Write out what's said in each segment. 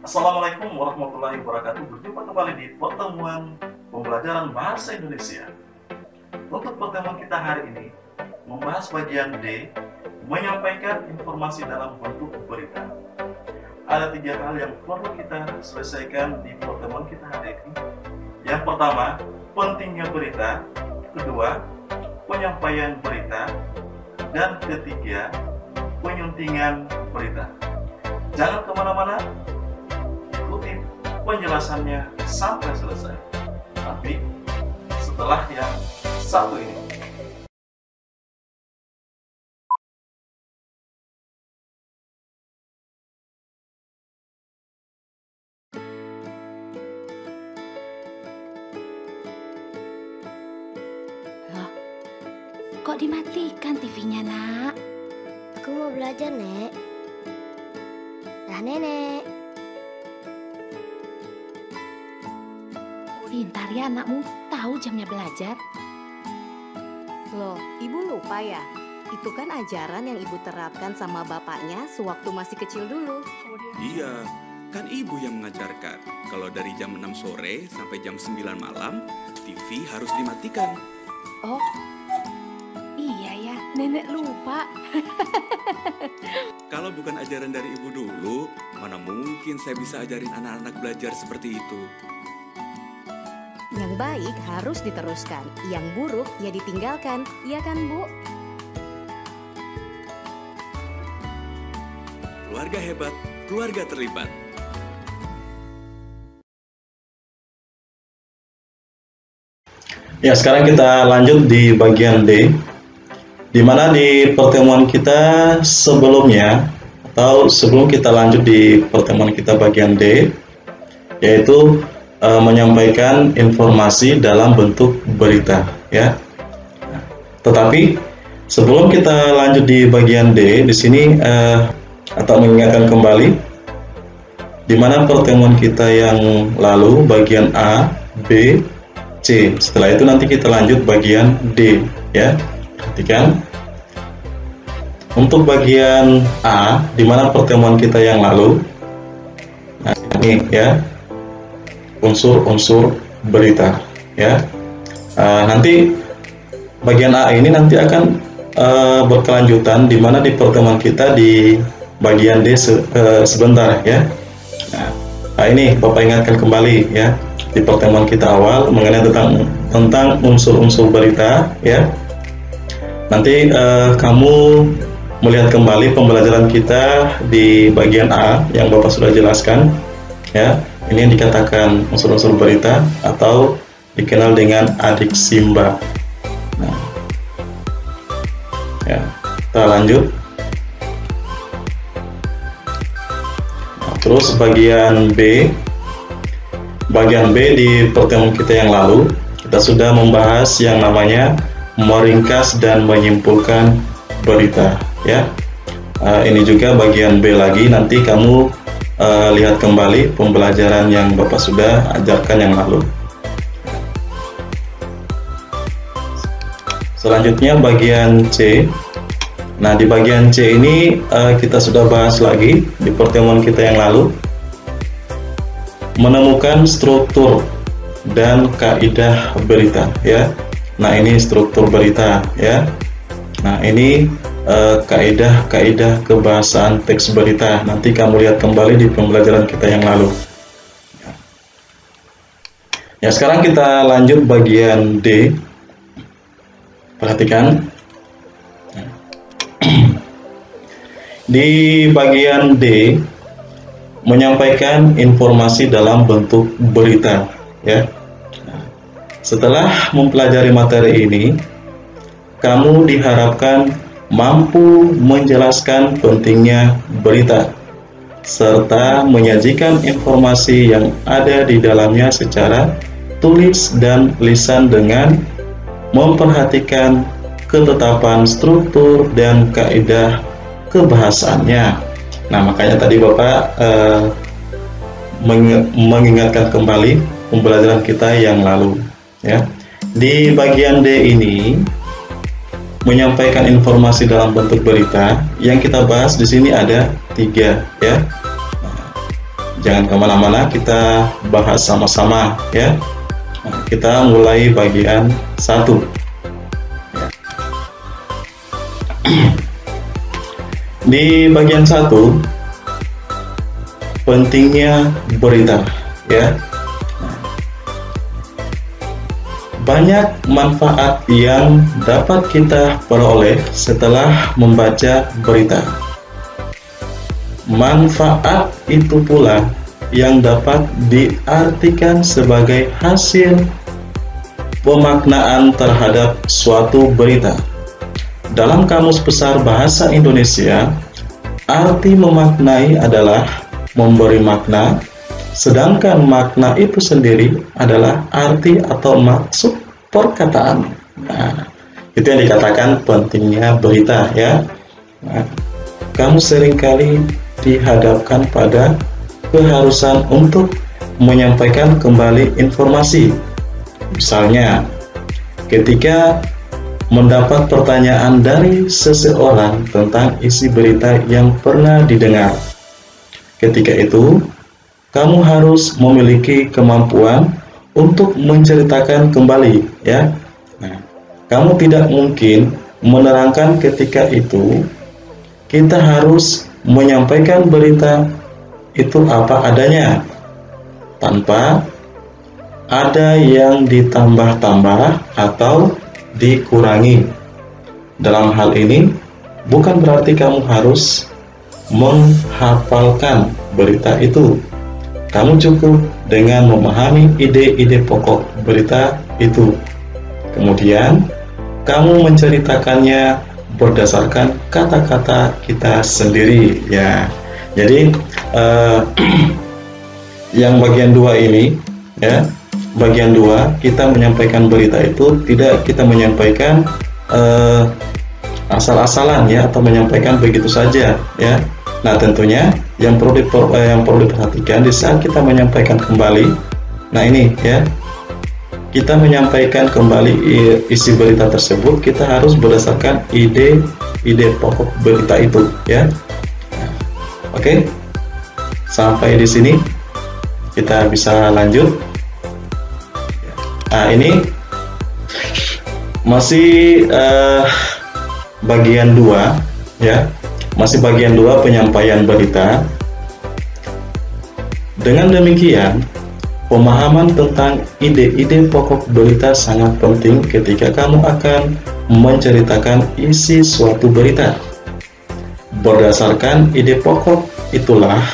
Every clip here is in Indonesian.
Assalamualaikum warahmatullahi wabarakatuh. Berjumpa kembali di pertemuan pembelajaran bahasa Indonesia. Untuk pertemuan kita hari ini membahas bagian D, menyampaikan informasi dalam bentuk berita. Ada 3 hal yang perlu kita selesaikan di pertemuan kita hari ini. Yang pertama, pentingnya berita. Kedua, penyampaian berita. Dan ketiga, penyuntingan berita. Jangan kemana-mana, ikuti penjelasannya sampai selesai. Tapi setelah yang satu ini. Loh, kok dimatikan TV-nya, Nak? Aku mau belajar, Nek. Dah, Nenek. Pintar ya anakmu, tahu jamnya belajar. Loh, Ibu lupa ya? Itu kan ajaran yang Ibu terapkan sama bapaknya sewaktu masih kecil dulu. Iya, kan Ibu yang mengajarkan kalau dari jam 6 sore sampai jam 9 malam, TV harus dimatikan. Oh, iya ya, Nenek lupa. Kalau bukan ajaran dari Ibu dulu, mana mungkin saya bisa ajarin anak-anak belajar seperti itu. Yang baik harus diteruskan, yang buruk ya ditinggalkan, iya kan Bu? Keluarga hebat, keluarga terlibat. Ya, sekarang kita lanjut di bagian D, di mana di pertemuan kita sebelumnya, atau sebelum kita lanjut di pertemuan kita bagian D, yaitu menyampaikan informasi dalam bentuk berita, ya. Tetapi sebelum kita lanjut di bagian D, di sini atau mengingatkan kembali, di mana pertemuan kita yang lalu bagian A, B, C. Setelah itu nanti kita lanjut bagian D, ya. Perhatikan. Untuk bagian A, di mana pertemuan kita yang lalu, nah ini ya, unsur-unsur berita, ya. Nanti bagian A ini nanti akan berkelanjutan, di mana di pertemuan kita di bagian D sebentar, ya. Nah, ini Bapak ingatkan kembali, ya, di pertemuan kita awal mengenai tentang unsur-unsur berita, ya. Nanti kamu melihat kembali pembelajaran kita di bagian A yang Bapak sudah jelaskan, ya. Ini yang dikatakan unsur-unsur berita atau dikenal dengan adik Simba. Nah, ya, kita lanjut. Nah, terus bagian B. Bagian B di pertemuan kita yang lalu, kita sudah membahas yang namanya meringkas dan menyimpulkan berita, ya. Ini juga bagian B lagi, nanti kamu lihat kembali pembelajaran yang Bapak sudah ajarkan yang lalu. Selanjutnya bagian C. Nah, di bagian C ini kita sudah bahas lagi di pertemuan kita yang lalu, menemukan struktur dan kaidah berita, ya. Nah, ini struktur berita, ya. Nah, ini kaidah-kaidah kebahasaan teks berita. Nanti kamu lihat kembali di pembelajaran kita yang lalu. Ya, sekarang kita lanjut bagian D. Perhatikan. Di bagian D, menyampaikan informasi dalam bentuk berita, ya. Setelah mempelajari materi ini, kamu diharapkan mampu menjelaskan pentingnya berita serta menyajikan informasi yang ada di dalamnya secara tulis dan lisan dengan memperhatikan ketetapan struktur dan kaidah kebahasaannya. Nah, makanya tadi Bapak mengingatkan kembali pembelajaran kita yang lalu, ya. Di bagian D ini menyampaikan informasi dalam bentuk berita. Yang kita bahas di sini ada 3, ya. jangan kemana-mana, kita bahas sama-sama ya. Nah, kita mulai bagian 1. Di bagian 1, pentingnya berita ya. Banyak manfaat yang dapat kita peroleh setelah membaca berita. Manfaat itu pula yang dapat diartikan sebagai hasil pemaknaan terhadap suatu berita. Dalam Kamus Besar Bahasa Indonesia, arti memaknai adalah memberi makna, sedangkan makna itu sendiri adalah arti atau maksud perkataan. Nah, itu yang dikatakan pentingnya berita ya. Nah, kamu seringkali dihadapkan pada keharusan untuk menyampaikan kembali informasi. Misalnya, ketika mendapat pertanyaan dari seseorang tentang isi berita yang pernah didengar. Ketika itu, kamu harus memiliki kemampuan untuk menceritakan kembali, ya. Nah, kamu tidak mungkin menerangkan ketika itu. Kita harus menyampaikan berita itu apa adanya, tanpa ada yang ditambah-tambah atau dikurangi. Dalam hal ini, bukan berarti kamu harus menghafalkan berita itu. Kamu cukup dengan memahami ide-ide pokok berita itu. Kemudian, kamu menceritakannya berdasarkan kata-kata kita sendiri, ya. Jadi, yang bagian 2 ini, ya. Bagian 2, kita menyampaikan berita itu tidak kita menyampaikan asal-asalan ya, atau menyampaikan begitu saja ya. Nah, tentunya yang perlu diperhatikan di saat kita menyampaikan kembali. Nah, ini ya, kita menyampaikan kembali isi berita tersebut, kita harus berdasarkan ide pokok berita itu ya. Oke, sampai di sini kita bisa lanjut. Nah, ini masih bagian 2 ya, masih bagian 2 penyampaian berita. Dengan demikian, pemahaman tentang ide-ide pokok berita sangat penting ketika kamu akan menceritakan isi suatu berita. Berdasarkan ide pokok itulah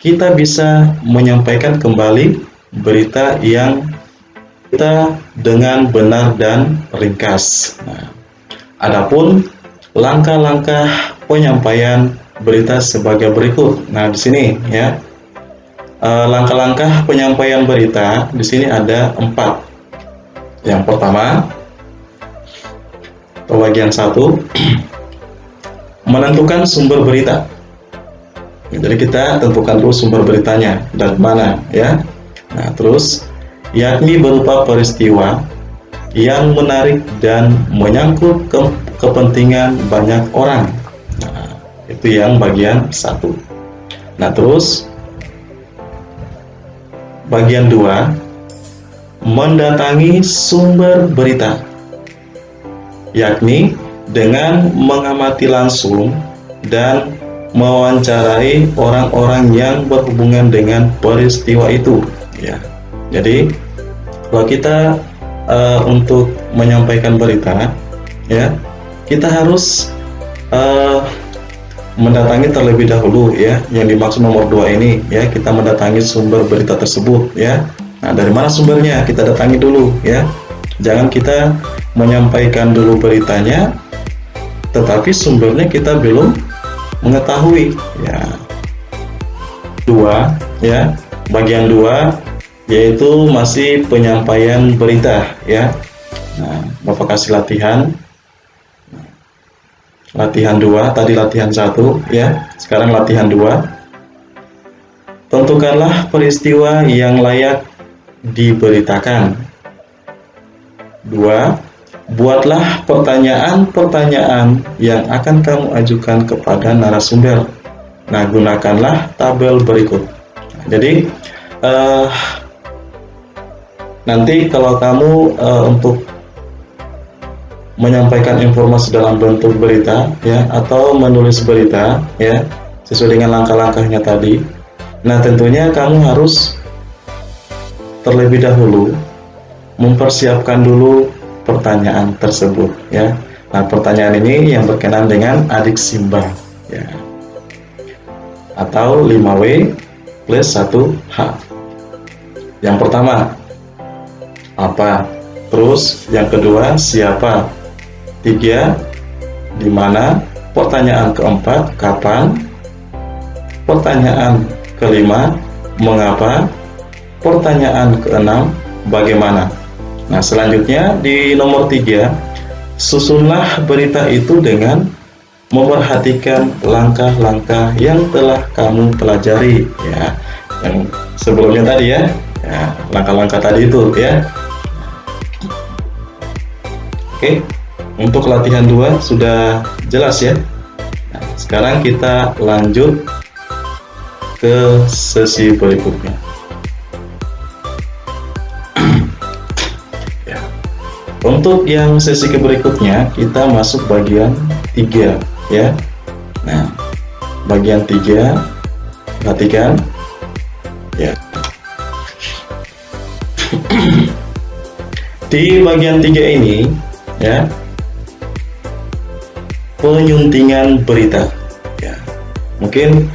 kita bisa menyampaikan kembali berita yang kita dengan benar dan ringkas. Nah, adapun langkah-langkah penyampaian berita sebagai berikut. Nah, di sini ya, langkah-langkah penyampaian berita di sini ada 4. Yang pertama, bagian 1, menentukan sumber berita. Jadi kita tentukan dulu sumber beritanya dari mana ya. Nah, terus yakni berupa peristiwa yang menarik dan menyangkut kepentingan banyak orang. Nah, itu yang bagian 1. Nah, terus bagian 2, mendatangi sumber berita, yakni dengan mengamati langsung dan mewawancarai orang-orang yang berhubungan dengan peristiwa itu ya. Jadi kalau kita untuk menyampaikan berita ya, kita harus mendatangi terlebih dahulu ya, yang dimaksud nomor 2 ini ya, kita mendatangi sumber berita tersebut ya. Nah, dari mana sumbernya kita datangi dulu ya, jangan kita menyampaikan dulu beritanya tetapi sumbernya kita belum mengetahui ya. 2 ya, bagian 2 yaitu masih penyampaian berita ya. Nah, Bapak kasih latihan 2, tadi latihan 1 ya, sekarang latihan 2. Tentukanlah peristiwa yang layak diberitakan. 2, buatlah pertanyaan-pertanyaan yang akan kamu ajukan kepada narasumber. Nah, gunakanlah tabel berikut. Nah, Jadi nanti kalau kamu untuk menyampaikan informasi dalam bentuk berita ya, atau menulis berita ya, sesuai dengan langkah-langkahnya tadi. Nah, tentunya kamu harus terlebih dahulu mempersiapkan dulu pertanyaan tersebut ya. Nah, pertanyaan ini yang berkenaan dengan adik Simba ya, atau 5W plus 1H. Yang pertama, apa? Terus yang kedua, siapa? 3, di mana? Pertanyaan keempat, kapan? Pertanyaan kelima, mengapa? Pertanyaan keenam, bagaimana? Nah, selanjutnya di nomor 3, susunlah berita itu dengan memperhatikan langkah-langkah yang telah kamu pelajari ya, yang sebelumnya tadi ya, langkah-langkah tadi itu ya. Oke, untuk latihan 2 sudah jelas ya. Nah, sekarang kita lanjut ke sesi berikutnya. Untuk yang sesi berikutnya kita masuk bagian 3 ya. Nah, bagian 3 perhatikan ya. Di bagian 3 ini ya, penyuntingan berita ya. Mungkin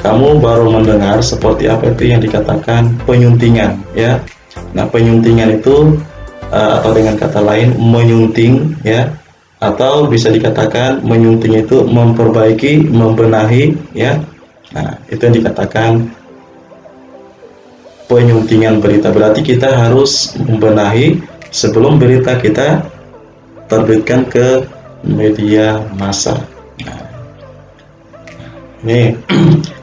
kamu baru mendengar seperti apa itu yang dikatakan penyuntingan ya. Nah, penyuntingan itu atau dengan kata lain menyunting ya, atau bisa dikatakan menyunting itu memperbaiki, membenahi ya. Nah, itu yang dikatakan penyuntingan berita. Berarti kita harus membenahi sebelum berita kita terbitkan ke media massa. Nah, ini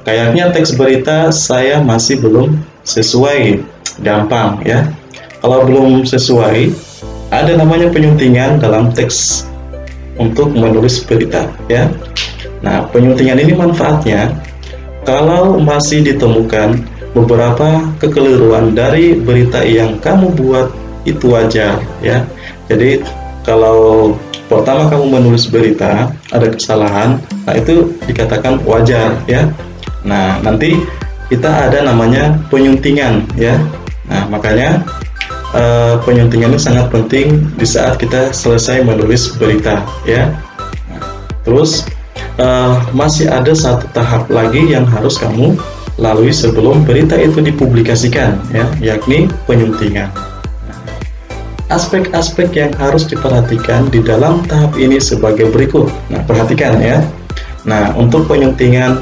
kayaknya teks berita saya masih belum sesuai, gampang ya. Kalau belum sesuai, ada namanya penyuntingan dalam teks untuk menulis berita ya. Nah, penyuntingan ini manfaatnya kalau masih ditemukan beberapa kekeliruan dari berita yang kamu buat, itu wajar ya. Jadi kalau pertama kamu menulis berita ada kesalahan, nah itu dikatakan wajar ya. Nah, nanti kita ada namanya penyuntingan ya. Nah, makanya penyuntingan ini sangat penting di saat kita selesai menulis berita ya. Nah, terus masih ada satu tahap lagi yang harus kamu lalui sebelum berita itu dipublikasikan ya, yakni penyuntingan. Aspek-aspek yang harus diperhatikan di dalam tahap ini sebagai berikut. Nah, perhatikan ya. Nah, untuk penyuntingan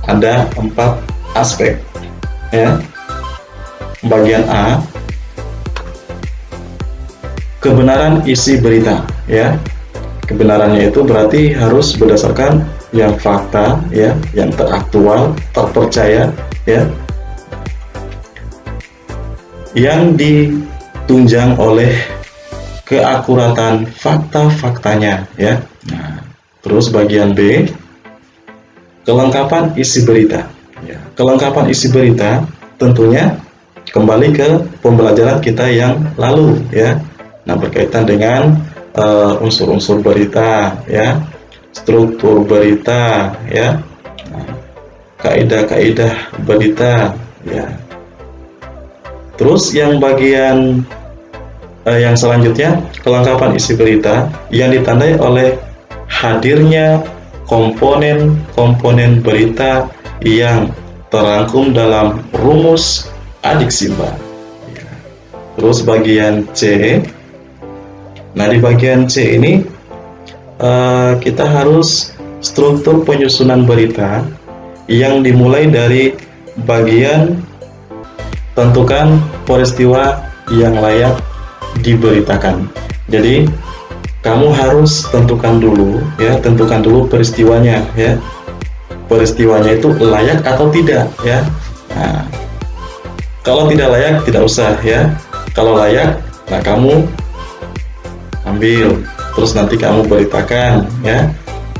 ada 4 aspek ya. Bagian A, kebenaran isi berita ya. Kebenarannya itu berarti harus berdasarkan yang fakta ya, yang teraktual, terpercaya ya, yang ditunjang oleh keakuratan fakta-faktanya ya. Nah, terus bagian B, kelengkapan isi berita ya. Kelengkapan isi berita tentunya kembali ke pembelajaran kita yang lalu ya. Nah, berkaitan dengan unsur-unsur berita ya, struktur berita ya, kaidah-kaidah berita ya. Terus yang bagian yang selanjutnya, kelengkapan isi berita yang ditandai oleh hadirnya komponen-komponen berita yang terangkum dalam rumus adik Simba ya. Terus bagian C. Nah, di bagian C ini kita harus struktur penyusunan berita yang dimulai dari bagian tentukan peristiwa yang layak diberitakan. Jadi kamu harus tentukan dulu ya, tentukan dulu peristiwanya ya. Peristiwanya itu layak atau tidak ya. Nah, kalau tidak layak tidak usah ya. Kalau layak, nah kamu ambil, terus nanti kamu beritakan ya.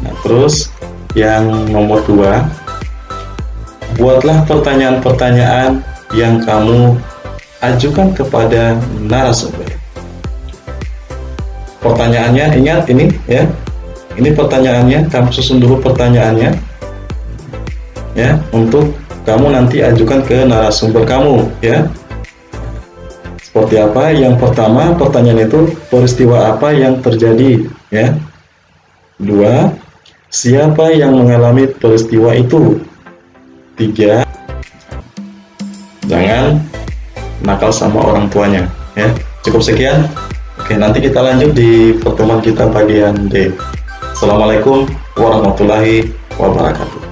Nah, terus yang nomor 2, buatlah pertanyaan-pertanyaan yang kamu ajukan kepada narasumber. Pertanyaannya, ingat ini ya. Ini pertanyaannya, kamu susun dulu pertanyaannya ya, untuk kamu nanti ajukan ke narasumber kamu ya. Seperti apa? Yang pertama, pertanyaan itu peristiwa apa yang terjadi ya. 2, siapa yang mengalami peristiwa itu? 3, jangan nakal sama orang tuanya ya. Cukup sekian. Oke, nanti kita lanjut di pertemuan kita bagian D. Assalamualaikum warahmatullahi wabarakatuh.